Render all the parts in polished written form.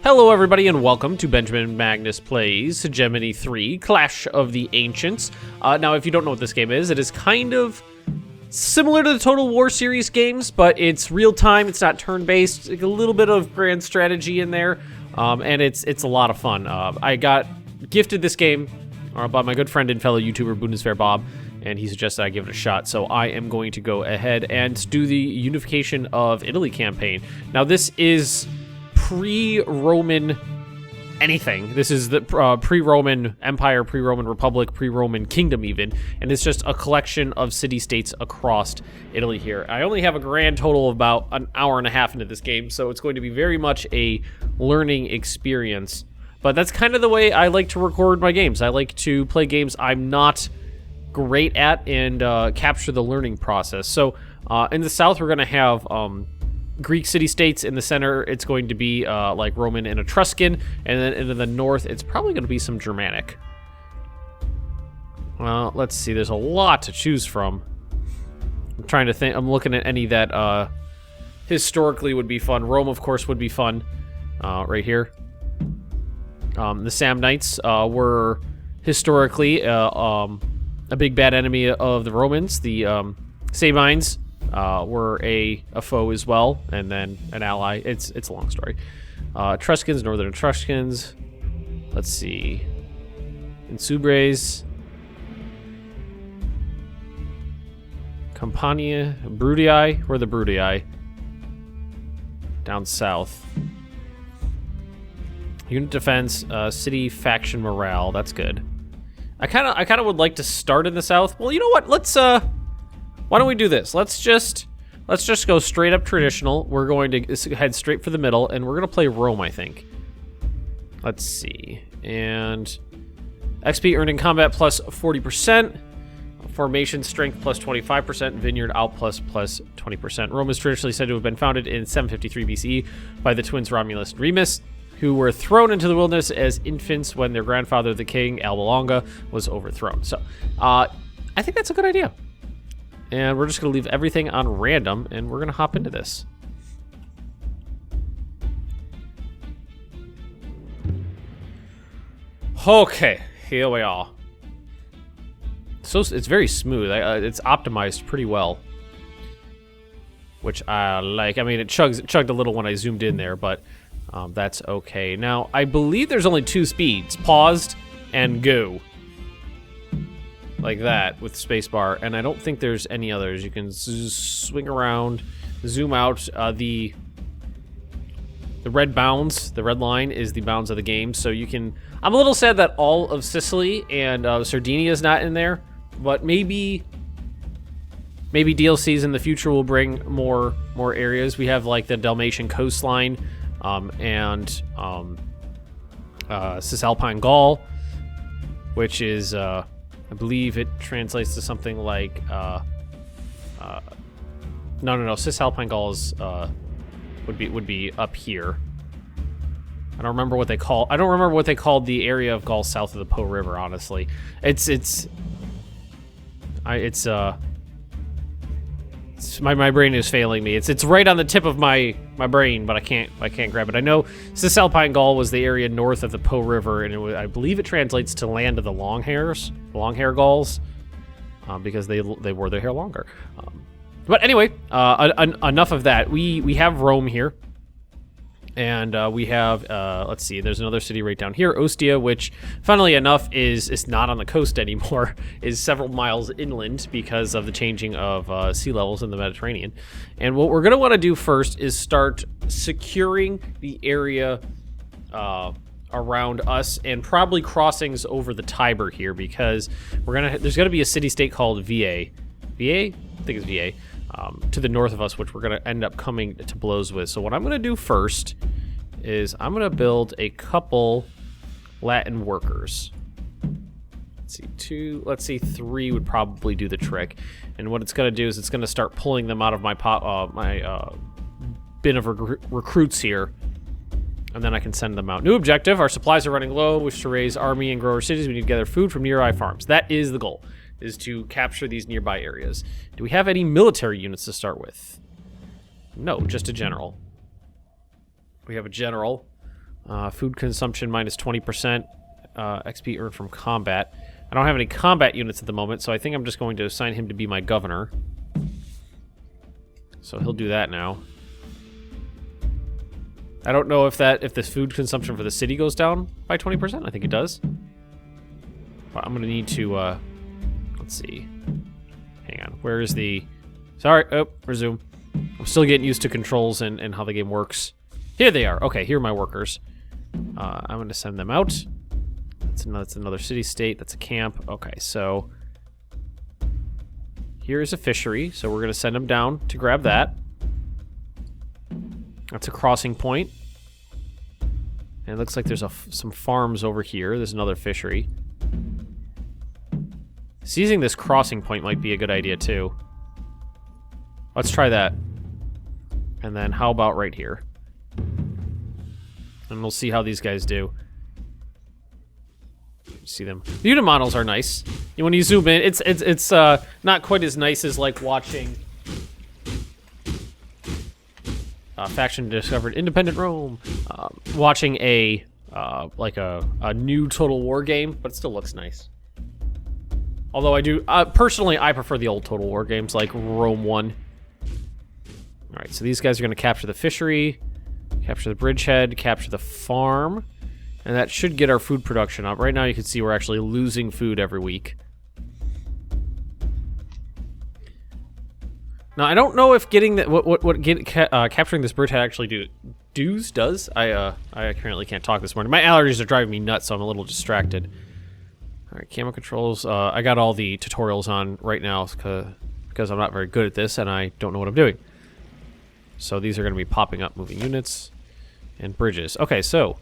Hello everybody and welcome to Benjamin Magnus Plays Hegemony 3, Clash of the Ancients. Now if you don't know what this game is, it is kind of similar to the Total War series games, but it's real-time, it's not turn-based, a little bit of grand strategy in there, and it's a lot of fun. I got gifted this game by my good friend and fellow YouTuber Bundeswehr Bob, and he suggested I give it a shot, so I am going to go ahead and do the Unification of Italy campaign. Now this is pre-Roman anything. This is the pre-Roman Empire, pre-Roman Republic, pre-Roman Kingdom even, and it's just a collection of city-states across Italy here. I only have a grand total of about an hour and a half into this game, so it's going to be very much a learning experience. But that's kind of the way I like to record my games. I like to play games I'm not great at and capture the learning process. So in the south, we're going to have Greek city-states. In the center, it's going to be like Roman and Etruscan, and then in the north, it's probably going to be some Germanic. Well, let's see. There's a lot to choose from. I'm trying to think. I'm looking at any that historically would be fun. Rome, of course, would be fun. Right here. The Samnites were historically a big bad enemy of the Romans. The Sabines were a foe as well, and then an ally. It's a long story. Etruscans, Northern Etruscans. Let's see. Insubres. Campania. Brudii. Where are the Brudii? Down south. Unit defense, city faction morale. That's good. I kind of would like to start in the south. Well, you know what? Let's why don't we do this? Let's just go straight up traditional. We're going to head straight for the middle, and we're going to play Rome, I think. Let's see. And XP earned in combat plus 40%. Formation strength plus 25%. Vineyard out plus 20%. Rome is traditionally said to have been founded in 753 BCE by the twins Romulus and Remus, who were thrown into the wilderness as infants when their grandfather, the king, Alba Longa, was overthrown. So, I think that's a good idea. And we're just going to leave everything on random, and we're going to hop into this. Okay, here we are. So it's very smooth. It's optimized pretty well, which I like. I mean, it chugged a little when I zoomed in there, but that's okay. Now, I believe there's only two speeds: paused and go. Like that with spacebar, and I don't think there's any others. You can swing around, zoom out. The red bounds, the red line is the bounds of the game, so you can. I'm a little sad that all of Sicily and Sardinia is not in there, but maybe DLCs in the future will bring more areas. We have like the Dalmatian coastline, and Cisalpine Gaul, which is I believe it translates to something like, no, Cisalpine Gaul is, would be up here. I don't remember what they called the area of Gaul south of the Po River, honestly. My brain is failing me. It's right on the tip of my brain, but I can't grab it. I know Cisalpine Gaul was the area north of the Po River, and I believe it translates to land of the long hair Gauls, because they wore their hair longer. But anyway, enough of that. We have Rome here, and we have let's see. There's another city right down here, Ostia, which, funnily enough, is not on the coast anymore. Is several miles inland because of the changing of sea levels in the Mediterranean. And what we're going to want to do first is start securing the area around us, and probably crossings over the Tiber here, because there's going to be a city-state called VA. I think it's VA. To the north of us, which we're going to end up coming to blows with. So what I'm going to do first is I'm going to build a couple Latin workers. Let's see, 3 would probably do the trick. And what it's going to do is it's going to start pulling them out of my bin of recruits here. And then I can send them out. New objective: our supplies are running low. Wish to raise army and grow our cities. We need to gather food from nearby farms. That is the goal, is to capture these nearby areas. Do we have any military units to start with? No, just a general. We have a general. Food consumption minus 20%. XP earned from combat. I don't have any combat units at the moment, so I think I'm just going to assign him to be my governor. So he'll do that now. I don't know if this food consumption for the city goes down by 20%. I think it does. But I'm going to need to, let's see. Hang on. Where is the... Sorry. Oh, resume. I'm still getting used to controls and how the game works. Here they are. Okay, here are my workers. I'm going to send them out. That's another city-state. That's a camp. Okay, so... Here is a fishery, so we're going to send them down to grab that. That's a crossing point. And it looks like there's some farms over here. There's another fishery. Seizing this crossing point might be a good idea, too. Let's try that. And then how about right here? And we'll see how these guys do. See them. The unit models are nice. When you zoom in, it's not quite as nice as like watching faction discovered independent Rome, watching a new Total War game, but it still looks nice. Although I do personally, I prefer the old Total War games like Rome 1. All right, so these guys are going to capture the fishery, capture the bridgehead, capture the farm. And that should get our food production up. Right now you can see we're actually losing food every week. Now I don't know if getting that capturing this bridgehead actually does. I currently can't talk this morning. My allergies are driving me nuts, so I'm a little distracted. All right, camera controls. I got all the tutorials on right now because I'm not very good at this and I don't know what I'm doing. So these are going to be popping up, moving units and bridges. Okay, so.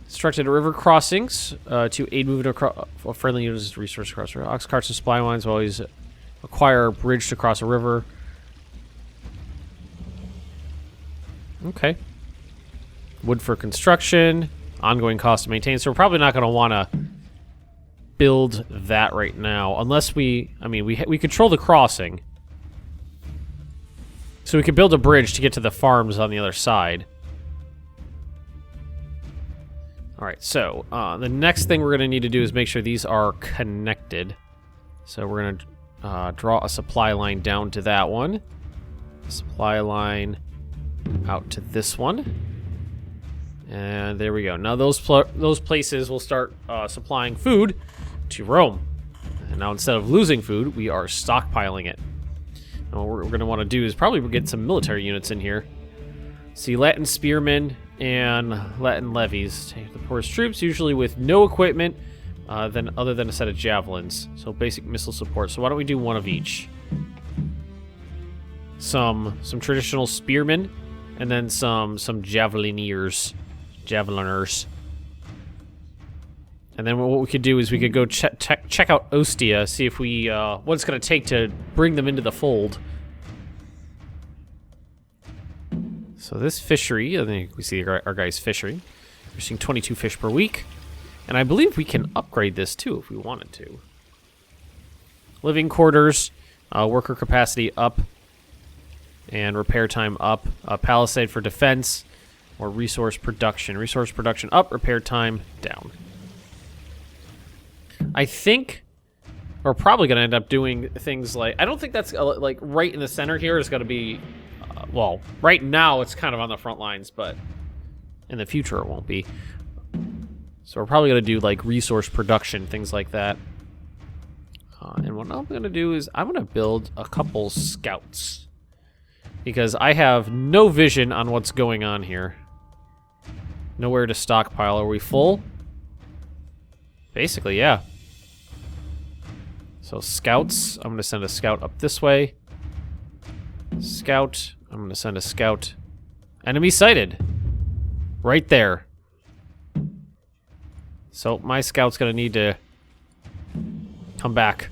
Constructed river crossings to aid movement across friendly units resource across ox carts and supply lines will always acquire a bridge to cross a river. Okay. Wood for construction, ongoing cost to maintain. So we're probably not going to want to build that right now unless we control the crossing. So we could build a bridge to get to the farms on the other side. Alright, so the next thing we're going to need to do is make sure these are connected. So we're going to draw a supply line down to that one. Supply line out to this one. And there we go. Now those places will start supplying food to Rome. And now instead of losing food, we are stockpiling it. And what we're going to want to do is probably get some military units in here. See, Latin spearmen and Latin levies. Take the poorest troops, usually with no equipment other than a set of javelins. So basic missile support. So why don't we do one of each? Some traditional spearmen, and then some javeliners. And then what we could do is we could go check out Ostia, see if we what it's going to take to bring them into the fold. So this fishery, I think we see our guy's fishing. We're seeing 22 fish per week. And I believe we can upgrade this too if we wanted to. Living quarters, worker capacity up, and repair time up. Palisade for defense, or resource production. Resource production up, repair time down. I think we're probably going to end up doing things like... I don't think that's like right in the center here is going to be... well, right now it's kind of on the front lines, but in the future it won't be. So we're probably going to do like resource production, things like that. And what I'm going to do is I'm going to build a couple scouts. Because I have no vision on what's going on here. Nowhere to stockpile. Are we full? Basically, yeah. So scouts, I'm going to send a scout up this way. Scout, I'm going to send a scout. Enemy sighted. Right there. So my scout's going to need to come back.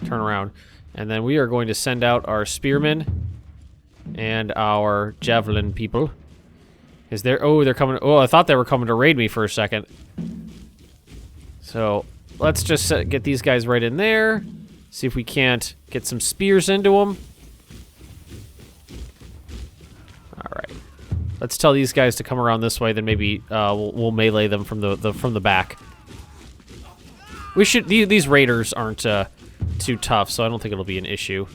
Turn around. And then we are going to send out our spearmen and our javelin people. Is there... Oh, they're coming... Oh, I thought they were coming to raid me for a second. So let's just get these guys right in there. See if we can't get some spears into them. All right. Let's tell these guys to come around this way. Then maybe we'll melee them from the back. We should. These raiders aren't too tough, so I don't think it'll be an issue.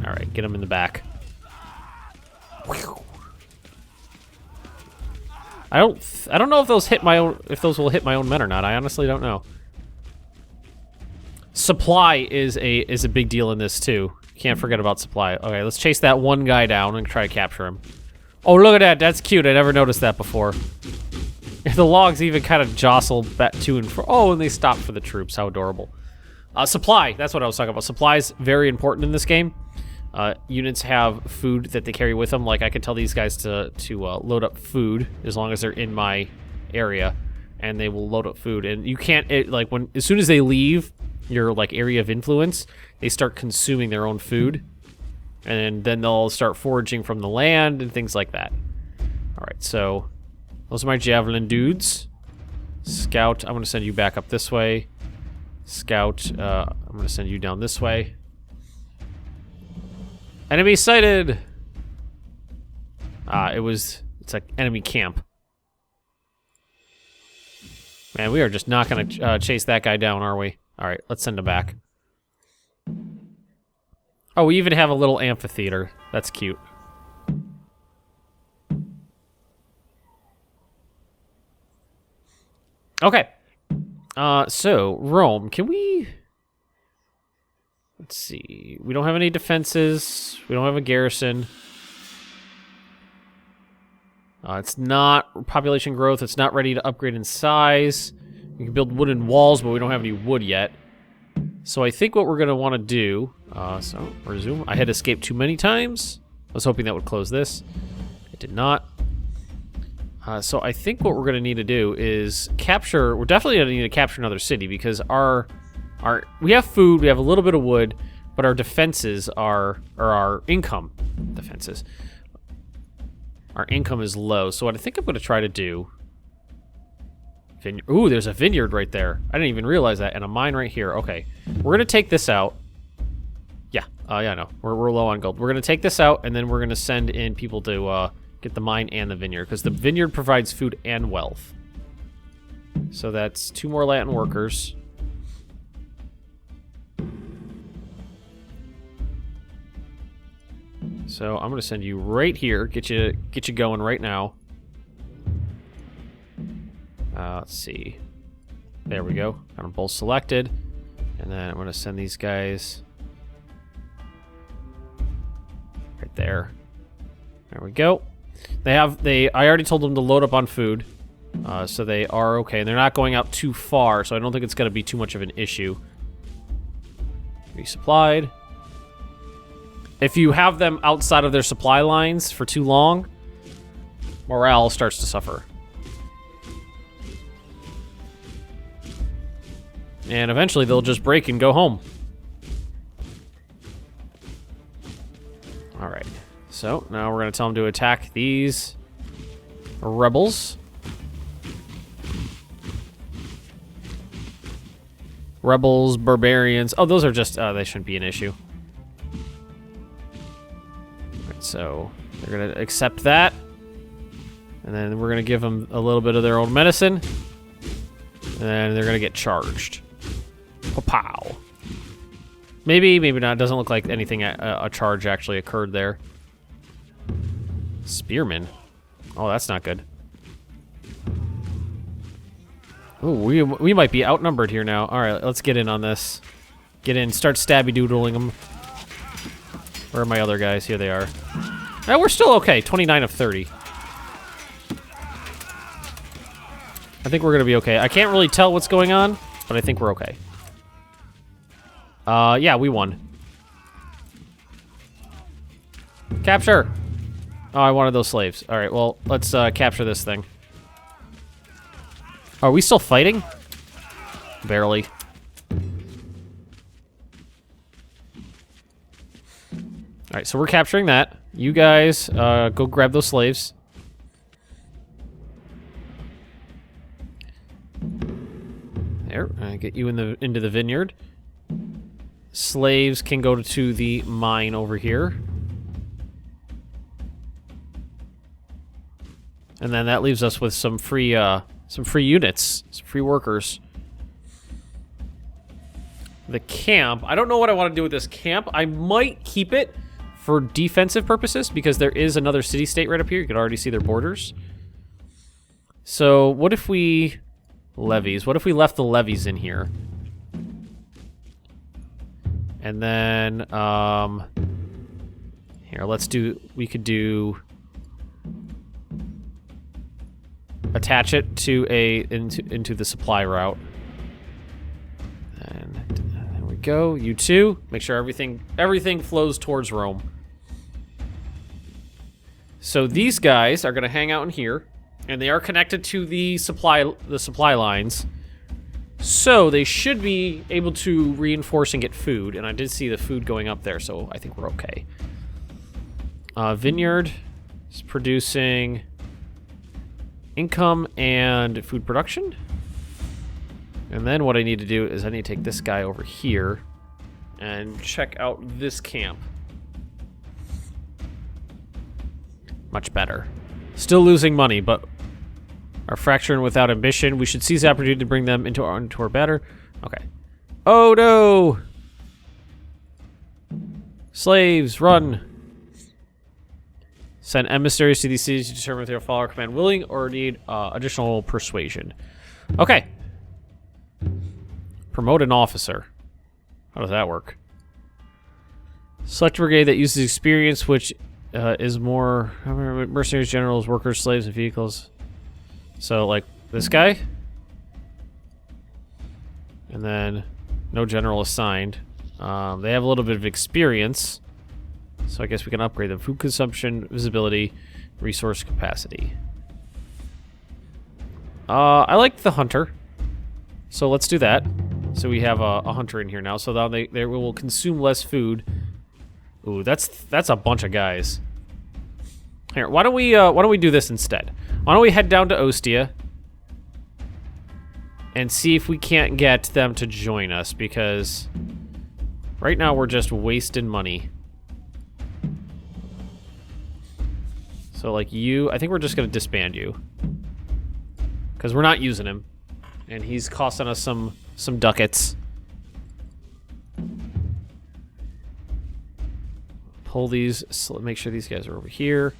All right, get them in the back. I don't know if those will hit my own men or not. I honestly don't know. Supply is a big deal in this too. Can't forget about supply. Okay, let's chase that one guy down and try to capture him. Oh, look at that. That's cute. I never noticed that before. The logs even kind of jostle back to and fro. Oh, and they stop for the troops. How adorable. Supply. That's what I was talking about. Supply is very important in this game. Units have food that they carry with them. Like, I can tell these guys to load up food as long as they're in my area, and they will load up food. And you can't, as soon as they leave your, like, area of influence, they start consuming their own food. And then they'll start foraging from the land and things like that. All right, so those are my javelin dudes. Scout, I'm going to send you back up this way. Scout, I'm going to send you down this way. Enemy sighted! It's like enemy camp. Man, we are just not going to chase that guy down, are we? All right, let's send him back. Oh, we even have a little amphitheater. That's cute. Okay. So, Rome, can we... Let's see. We don't have any defenses. We don't have a garrison. It's not population growth. It's not ready to upgrade in size. We can build wooden walls, but we don't have any wood yet. So I think what we're going to want to do... so, resume. I had escaped too many times. I was hoping that would close this. It did not. So I think what we're going to need to do is capture... We're definitely going to need to capture another city because we have food, we have a little bit of wood, but our defenses are... Or our income defenses. Our income is low. So what I think I'm going to try to do... Ooh, there's a vineyard right there. I didn't even realize that. And a mine right here. Okay. We're going to take this out. Yeah. Yeah, no. We're low on gold. We're going to take this out, and then we're going to send in people to get the mine and the vineyard, because the vineyard provides food and wealth. So that's 2 more Latin workers. So I'm going to send you right here. Get you going right now. Let's see. There we go. Got them both selected. And then I'm going to send these guys right there. There we go. I already told them to load up on food. So they are okay. And they're not going out too far, so I don't think it's going to be too much of an issue. Resupplied. If you have them outside of their supply lines for too long, morale starts to suffer. And eventually they'll just break and go home. Alright. So, now we're going to tell them to attack these rebels. Rebels, barbarians. Oh, those are just... they shouldn't be an issue. Alright, so they're going to accept that. And then we're going to give them a little bit of their own medicine. And then they're going to get charged. Pow. Maybe not. It doesn't look like anything, a charge actually occurred there. Spearmen. Oh, that's not good. Ooh, we might be outnumbered here now. All right, let's get in on this. Get in. Start stabby-doodling them. Where are my other guys? Here they are. Now we're still okay. 29 of 30. I think we're going to be okay. I can't really tell what's going on, but I think we're okay. Yeah, we won. Capture! Oh, I wanted those slaves. Alright, well, let's capture this thing. Are we still fighting? Barely. Alright, so we're capturing that. You guys, go grab those slaves. There, get you into the vineyard. Slaves can go to the mine over here. And then that leaves us with some free units, some free workers. The camp. I don't know what I want to do with this camp. I might keep it for defensive purposes because there is another city-state right up here. You can already see their borders. So what if we... levies. What if we left the levies in here? And then, here, let's do... we could do... attach it to into the supply route. And there we go. You too. Make sure everything flows towards Rome. So these guys are going to hang out in here, and they are connected to the supply lines. So they should be able to reinforce and get food, and I did see the food going up there, so I think we're okay. Vineyard is producing income and food production. And then what I need to do is I need to take this guy over here and check out this camp. Much better. Still losing money, but are fracturing without ambition. We should seize the opportunity to bring them into our better. Okay. Oh no! Slaves, run! Send emissaries to these cities to determine if they'll follow our command willing or need additional persuasion. Okay. Promote an officer. How does that work? Select a brigade that uses experience, which is more mercenaries, generals, workers, slaves, and vehicles. So, like, this guy? And then, no general assigned. They have a little bit of experience. So I guess we can upgrade them. Food consumption, visibility, resource capacity. I like the hunter. So let's do that. So we have a hunter in here now. So now they will consume less food. Ooh, that's a bunch of guys. Here, why don't we do this instead? Why don't we head down to Ostia and see if we can't get them to join us, because right now we're just wasting money. So like you, I think we're just gonna disband you, because we're not using him, and he's costing us some ducats. Pull these, so make sure these guys are over here,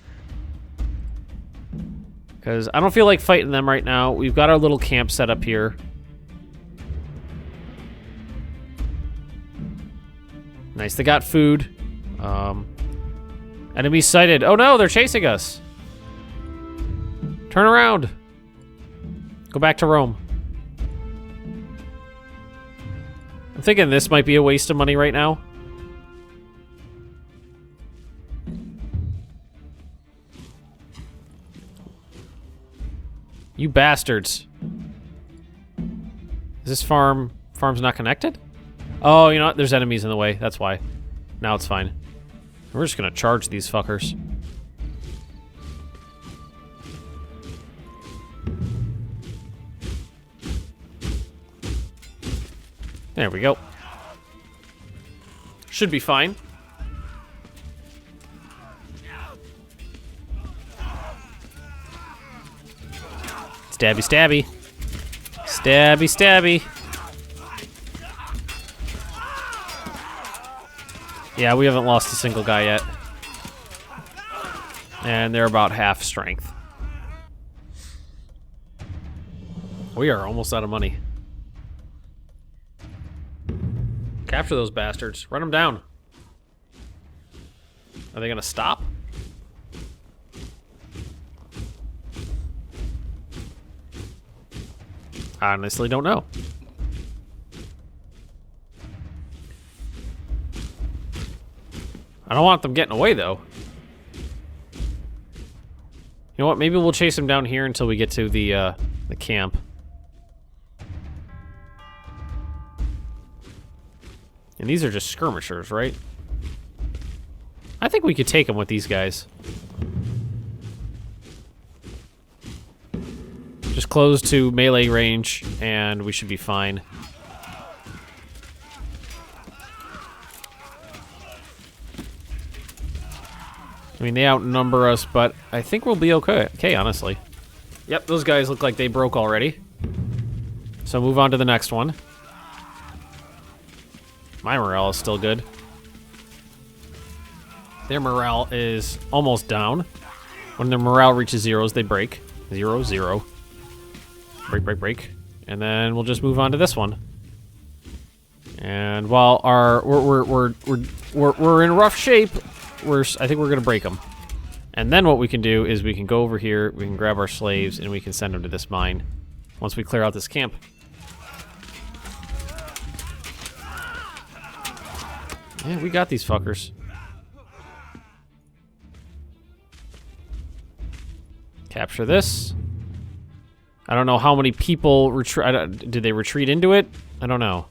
because I don't feel like fighting them right now. We've got our little camp set up here. Nice, they got food. Enemy sighted. Oh no, they're chasing us. Turn around. Go back to Rome. I'm thinking this might be a waste of money right now. You bastards. Is this farm's not connected? Oh, you know what? There's enemies in the way. That's why. Now it's fine. We're just gonna charge these fuckers. There we go. Should be fine. Stabby, stabby. Stabby, stabby. Yeah, we haven't lost a single guy yet. And they're about half strength. We are almost out of money. Capture those bastards. Run them down. Are they gonna stop? I honestly don't know. I don't want them getting away, though. You know what? Maybe we'll chase them down here until we get to the camp. And these are just skirmishers, right? I think we could take them with these guys. Just close to melee range, and we should be fine. I mean, they outnumber us, but I think we'll be okay. Okay, honestly. Yep, those guys look like they broke already. So move on to the next one. My morale is still good. Their morale is almost down. When their morale reaches zeros, they break. 0, 0. Break, break, break. And then we'll just move on to this one. And while we're in rough shape, I think we're gonna break them. And then what we can do is we can go over here, we can grab our slaves, and we can send them to this mine once we clear out this camp. Yeah, we got these fuckers. Capture this. I don't know how many people retreat. Did they retreat into it? I don't know.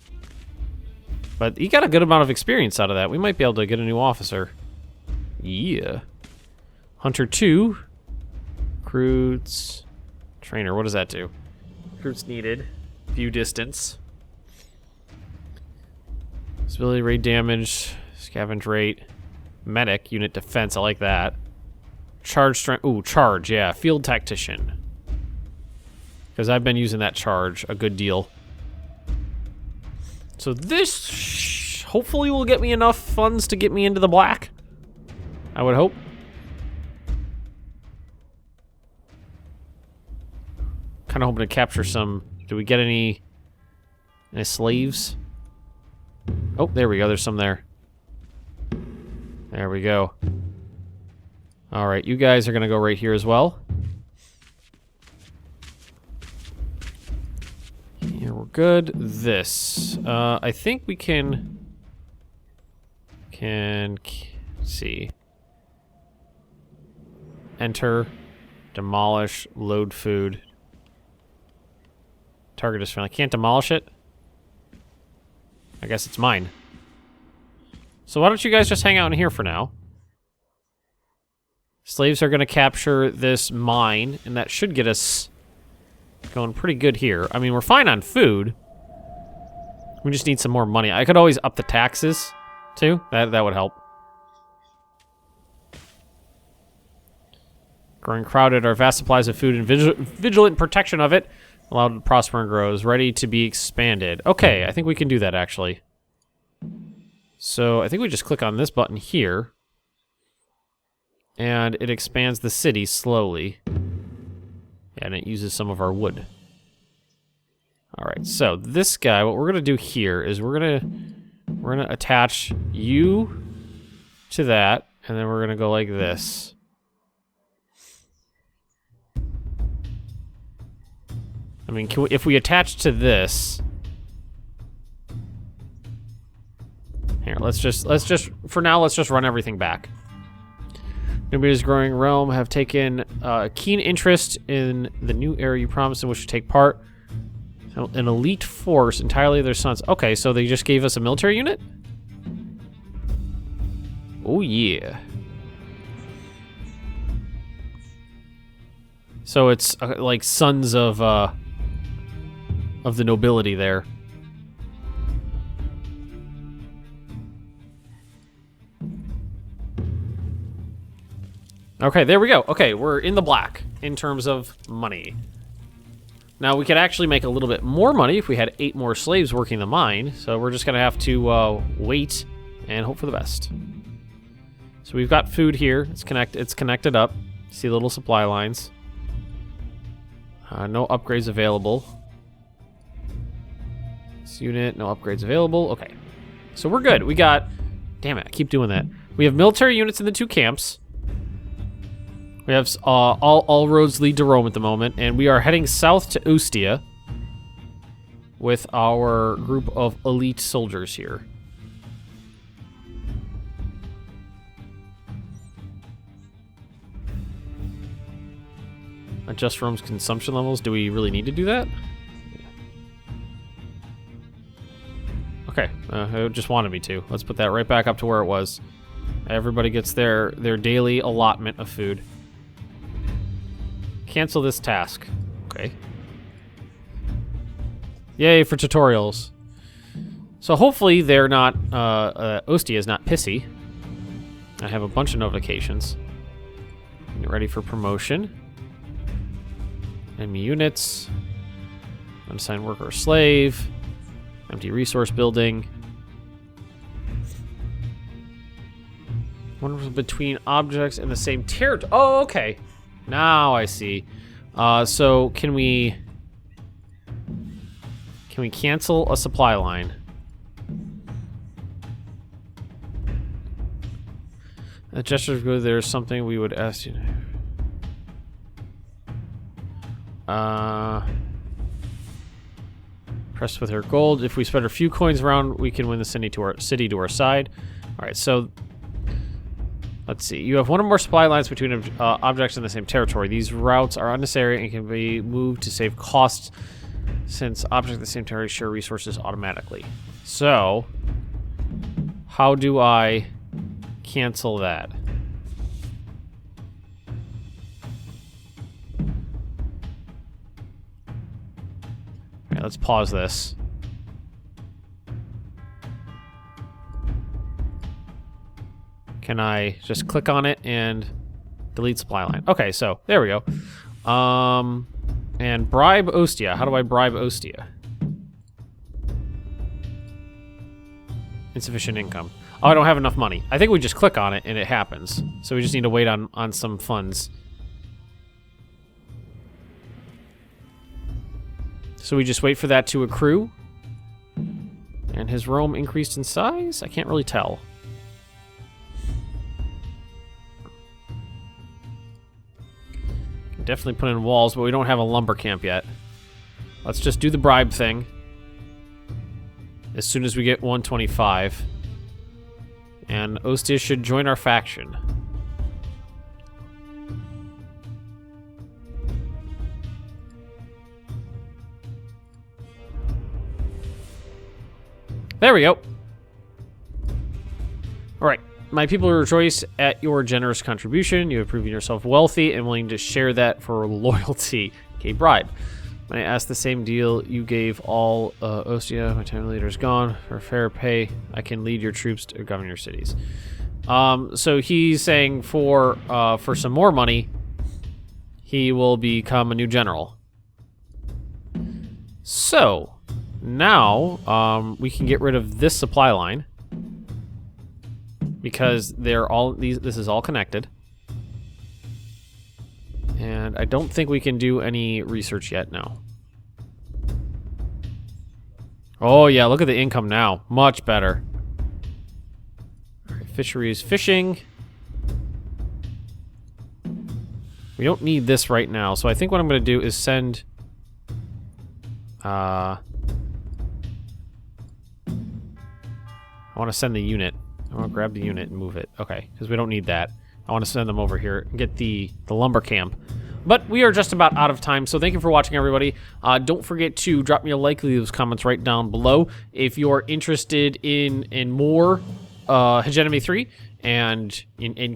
But he got a good amount of experience out of that. We might be able to get a new officer. Yeah. Hunter 2. Recruits. Trainer, what does that do? Recruits needed. View distance. Stability rate damage. Scavenge rate. Medic. Unit defense. I like that. Charge strength. Ooh, charge. Yeah. Field tactician. Because I've been using that charge a good deal. So this hopefully will get me enough funds to get me into the black. I would hope. Kind of hoping to capture some. Do we get any slaves? Oh, there we go. There's some there. There we go. All right, you guys are going to go right here as well. Here, we're good. This. I think we can see. Enter. Demolish. Load food. Target is friendly. Can't demolish it? I guess it's mine. So why don't you guys just hang out in here for now? Slaves are going to capture this mine, and that should get us going pretty good here. I mean, we're fine on food. We just need some more money. I could always up the taxes, too. That would help. Growing crowded, our vast supplies of food and vigilant protection of it allowed to prosper and grows, ready to be expanded. Okay, I think we can do that, actually. So I think we just click on this button here, and it expands the city slowly. Yeah, and it uses some of our wood. All right, so this guy, what we're gonna do here is we're gonna attach you to that, and then we're gonna go like this. I mean, if we attach to this, here, let's just for now, let's just run everything back. Numidia's growing realm have taken a keen interest in the new era you promised in which to take part. An elite force entirely of their sons. Okay, so they just gave us a military unit? Oh yeah. So it's like sons of the nobility there. Okay, there we go. Okay, we're in the black in terms of money. Now, we could actually make a little bit more money if we had 8 more slaves working the mine, so we're just going to have to wait and hope for the best. So we've got food here. It's connected up. See little supply lines. No upgrades available. This unit, no upgrades available. Okay, so we're good. We got... Damn it, I keep doing that. We have military units in the 2 camps. We have all roads lead to Rome at the moment, and we are heading south to Ostia with our group of elite soldiers here. Adjust Rome's consumption levels. Do we really need to do that? Okay, it just wanted me to. Let's put that right back up to where it was. Everybody gets their daily allotment of food. Cancel this task. Okay. Yay for tutorials. So hopefully they're not, Ostia is not pissy. I have a bunch of notifications. Get ready for promotion. Enemy units. Unassigned worker or slave. Empty resource building. One between objects in the same territory. Oh, okay. Now I see. So can we cancel a supply line? A gesture of good. There's something we would ask you. Press with her gold. If we spread a few coins around, we can win the city to our side. All right, so let's see. You have one or more supply lines between objects in the same territory. These routes are unnecessary and can be moved to save costs, since objects in the same territory share resources automatically. So, how do I cancel that? Alright, let's pause this. Can I just click on it and delete supply line? Okay, so there we go. And bribe Ostia. How do I bribe Ostia? Insufficient income. Oh, I don't have enough money. I think we just click on it and it happens. So we just need to wait on some funds. So we just wait for that to accrue. And has Rome increased in size? I can't really tell. Can definitely put in walls, but we don't have a lumber camp yet. Let's just do the bribe thing. As soon as we get 125. And Ostia should join our faction. There we go. Alright. My people rejoice at your generous contribution. You have proven yourself wealthy and willing to share that for loyalty. Okay, bribe. When I ask the same deal you gave all Ostia, my time leader is gone. For fair pay, I can lead your troops to govern your cities. So he's saying for some more money, he will become a new general. So now we can get rid of this supply line because this is all connected. And I don't think we can do any research yet now. Oh yeah, look at the income now. Much better. All right, fisheries, fishing. We don't need this right now, so I think what I'm going to do is send... I want to send the unit. I want to grab the unit and move it. Okay, because we don't need that. I want to send them over here and get the lumber camp. But we are just about out of time, so thank you for watching, everybody. Don't forget to drop me a like, leave those comments right down below. If you're interested in more Hegemony 3 and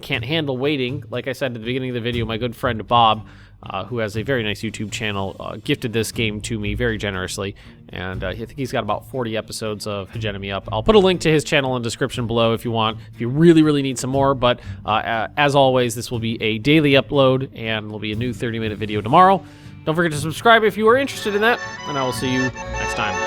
can't handle waiting, like I said at the beginning of the video, my good friend Bob, who has a very nice YouTube channel, gifted this game to me very generously, and I think he's got about 40 episodes of Hegemony up. I'll put a link to his channel in the description below if you want, if you really need some more, but as always, this will be a daily upload, and will be a new 30-minute video tomorrow. Don't forget to subscribe if you are interested in that, and I will see you next time.